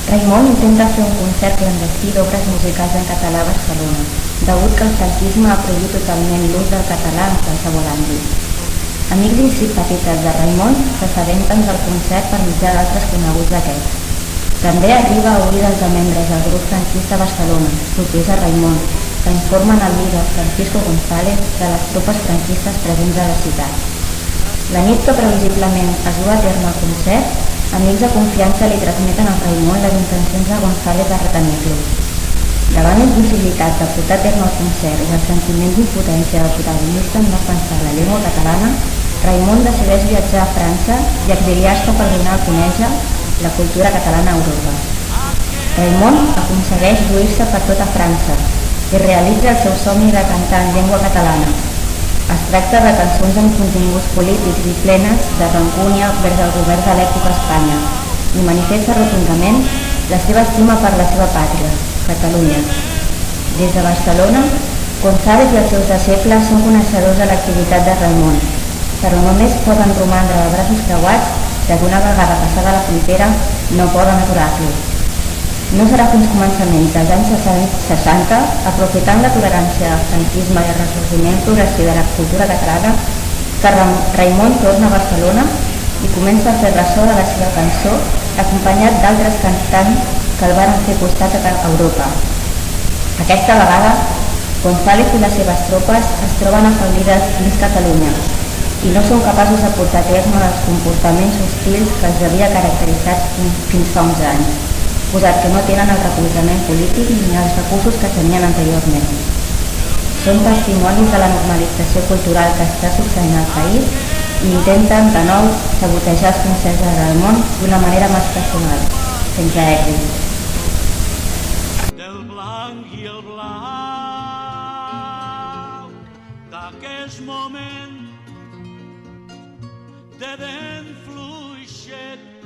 Raimon intenta fer un concert clandestí d'obres musicals en català a Barcelona, degut que el franquisme ha prohibit totalment l'ús del català en qualsevol àmbit. Amics i simpatitzants de Raimon s'assabenten del concert per mitjà d'altres coneguts d'aquest. També arriba a oïdes de membres del grup franquista a Barcelona, propers a Raimon, que informen al líder Francisco González de les tropes franquistes presents a la ciutat. La nit que previsiblement es du a terme el concert, amics de confiança li transmeten al Raimon les intencions de González de retenir-lo. Davant la impossibilitat de portar a terme el concert i el sentiment d'impotència del protagonista en defensar la llengua catalana, Raimon decideix viatjar a França i exiliar-se per donar a conèixer la cultura catalana a Europa. Raimon aconsegueix lluir-se per tota França i realitza el seu somni de cantar en llengua catalana. Es tracta de cançons amb continguts polítics i plenes de rancúnia vers el govern de l'època a Espanya i manifesta rotundament la seva estima per la seva pàtria, Catalunya. Des de Barcelona, González i els seus deixebles són coneixedors de l'activitat de Raimon, però només poden romandre de braços creuats ja que una vegada passada la frontera no poden aturar-lo. No serà fins començaments dels anys 60, aprofitant la tolerància del franquisme i el ressorgiment progressiu de la cultura catalana, que Raimon torna a Barcelona i comença a fer ressò de la seva cançó, acompanyat d'altres cantants que el van fer costat a Europa. Aquesta vegada, González i les seves tropes es troben afeblides dins Catalunya i no són capaços de portar a terme els comportaments hostils que els havia caracteritzat fins fa uns anys, posat que no tenen el recolzament polític ni els recursos que tenien anteriorment. Són testimonis de la normalització cultural que està succeint al país i intenten de nou sabotejar els concerts de Raimon d'una manera més personal, sense èxit. Del blanc i el blau d'aquest moment de vent fluixet